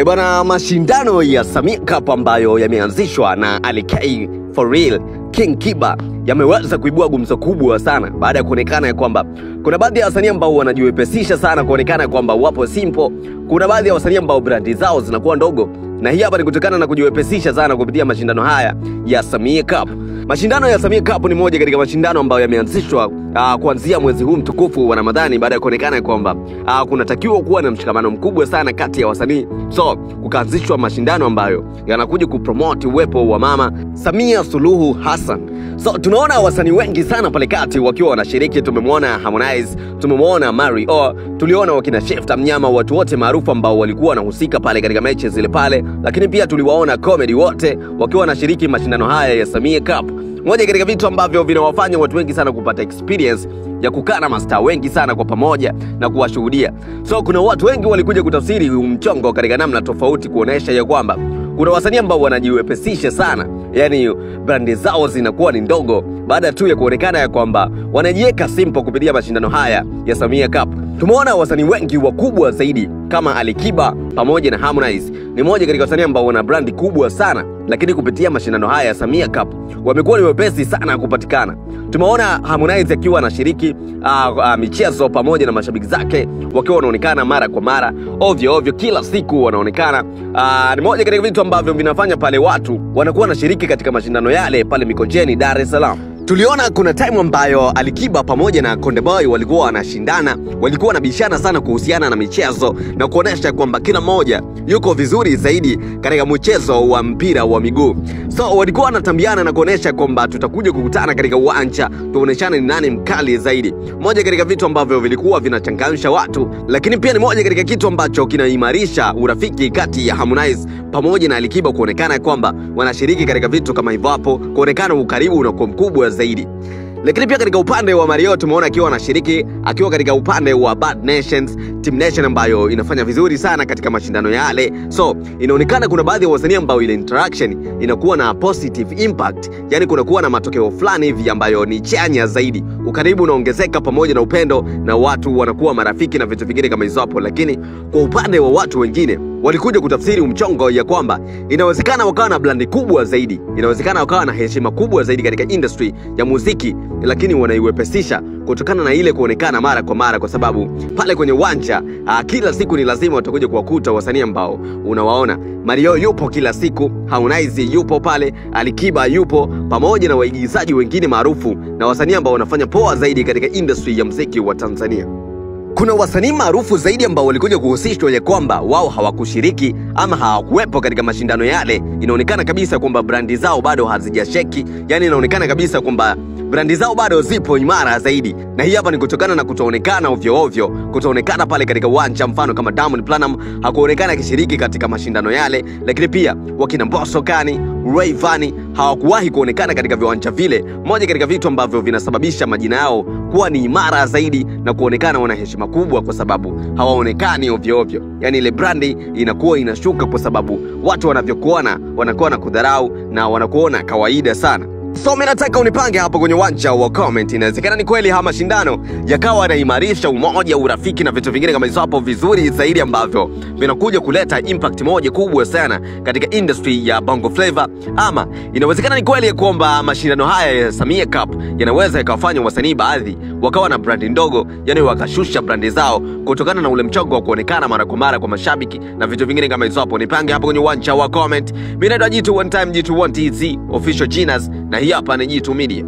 Bwana, mashindano ya Samia Cup ambayo yameanzishwa na Ali K, For Real, King Kiba yameweza kuibua gumzo kubwa sana baada ya kuonekana ya kwamba kuna baadhi ya wasanii ambao wanajiwepesisha sana kuonekana kwamba wapo simple. Kuna baadhi ya wasanii ambao brandi zao zinakuwa ndogo, na hii hapa ni kutokana na kujiwepesisha sana kupitia mashindano haya ya Samia Cup. Mashindano ya Samia Cup ni moja katika mashindano ambayo yameanzishwa kuanzia mwezi huu mtukufu wa Ramadhani, baada ya kuonekana kwamba kunatakiwa kuwa na mshikamano mkubwa sana kati ya wasanii. So kukaanzishwa mashindano ambayo yanakuja kupromote uwepo wa Mama Samia Suluhu Hassan. So tunaona wasanii wengi sana pale kati wakiwa wanashiriki. Tumemwona Harmonize, tumemwona Mario, tuliona wakina Shifta Mnyama, watu wote maarufu ambao walikuwa wanahusika pale katika mechi zile pale, lakini pia tuliwaona comedy wote wakiwa wanashiriki mashindano haya ya Samia Cup. Moja katika vitu ambavyo vinawafanya watu wengi sana kupata experience ya kukaa na mastaa wengi sana kwa pamoja na kuwashuhudia. So kuna watu wengi walikuja kutafsiri mchongo katika namna tofauti, kuonesha ya kwamba kuna wasanii ambao wanajiwepesisha sana, yani brandi zao zinakuwa ni ndogo baada tu ya kuonekana ya kwamba wanajiweka simple kupitia mashindano haya ya Samia Cup. Tumeona wasanii wengi wakubwa zaidi kama Ali Kiba pamoja na Harmonize, ni moja katika wasanii ambao wana brandi kubwa sana, lakini kupitia mashindano haya ya Samia Cup wamekuwa ni wepesi sana kupatikana. Tumeona Harmonize akiwa anashiriki michezo pamoja na mashabiki zake wakiwa wanaonekana mara kwa mara, ovyo kila siku wanaonekana. Ni moja katika vitu ambavyo vinafanya pale watu wanakuwa wanashiriki katika mashindano yale pale Mikocheni, Dar es Salaam. Tuliona kuna time ambayo Ali Kiba pamoja na Konde Boy walikuwa wanashindana, walikuwa wanabishana sana kuhusiana na michezo na kuonesha kwamba kila mmoja yuko vizuri zaidi katika mchezo wa mpira wa miguu. So walikuwa wanatambiana na kuonesha kwamba tutakuja kukutana katika uwanja tuoneshane ni nani mkali zaidi. Moja katika vitu ambavyo vilikuwa vinachangamsha watu, lakini pia ni moja katika kitu ambacho kinaimarisha urafiki kati ya Harmonize pamoja na Ali Kiba, kuonekana kwamba wanashiriki katika vitu kama hivyo, hapo kuonekana ukaribu unakuwa mkubwa zaidi. Lakini pia katika upande wa Mario tumeona akiwa anashiriki akiwa katika upande wa Bad Nations, Team Nation ambayo inafanya vizuri sana katika mashindano yale. So inaonekana kuna baadhi ya wasanii ambao ile interaction inakuwa na positive impact, yani kunakuwa na matokeo fulani hivi ambayo ni chanya zaidi, ukaribu unaongezeka pamoja na upendo, na watu wanakuwa marafiki na vitu vingine kama hizo hapo. Lakini kwa upande wa watu wengine walikuja kutafsiri mchongo ya kwamba inawezekana wakawa na blandi kubwa zaidi, inawezekana wakawa na heshima kubwa zaidi katika industry ya muziki, lakini wanaiwepesisha kutokana na ile kuonekana mara kwa mara, kwa sababu pale kwenye uwanja kila siku ni lazima watakuja kuwakuta wasanii ambao unawaona. Mario yupo kila siku, Harmonize yupo pale, Ali Kiba yupo pamoja na waigizaji wengine maarufu na wasanii ambao wanafanya poa zaidi katika industry ya muziki wa Tanzania. Kuna wasanii maarufu zaidi ambao walikuja kuhusishwa ya kwamba wao hawakushiriki ama hawakuwepo katika mashindano yale. Inaonekana kabisa kwamba brandi zao bado hazijasheki, yani inaonekana kabisa kwamba brandi zao bado zipo imara zaidi, na hii hapa ni kutokana na kutoonekana ovyo, kutoonekana pale katika uwanja. Mfano kama Diamond Platnumz hakuonekana akishiriki katika mashindano yale, lakini pia wakina Mbosso Kani, Rayvanny hawakuwahi kuonekana katika viwanja vile. Moja katika vitu ambavyo vinasababisha majina yao kuwa ni imara zaidi na kuonekana wana heshima kubwa, kwa sababu hawaonekani ovyo, yani ile brandi inakuwa inashuka kwa sababu watu wanavyokuona wanakuwa na kudharau na wanakuona kawaida sana. So mimi nataka unipange hapo kwenye uwanja wa comment, inawezekana ni kweli haya mashindano yakawa yanaimarisha umoja, urafiki na vitu vingine kama hizo hapo vizuri zaidi, ambavyo vinakuja kuleta impact moja kubwa sana katika industry ya Bongo Flava, ama inawezekana ni kweli kwamba mashindano haya ya Samia Cup yanaweza yakawafanya wasanii baadhi wakawa na brandi ndogo, yani wakashusha brandi zao kutokana na ule mchongo wa kuonekana mara kwa mara kwa mashabiki na vitu vingine kama hizo hapo. Nipange hapo kwenye uwanja wa comment. Mimi naitwa Jitu One Time, Jitu One TZ official Genius, na hii hapa ni Jitu Media.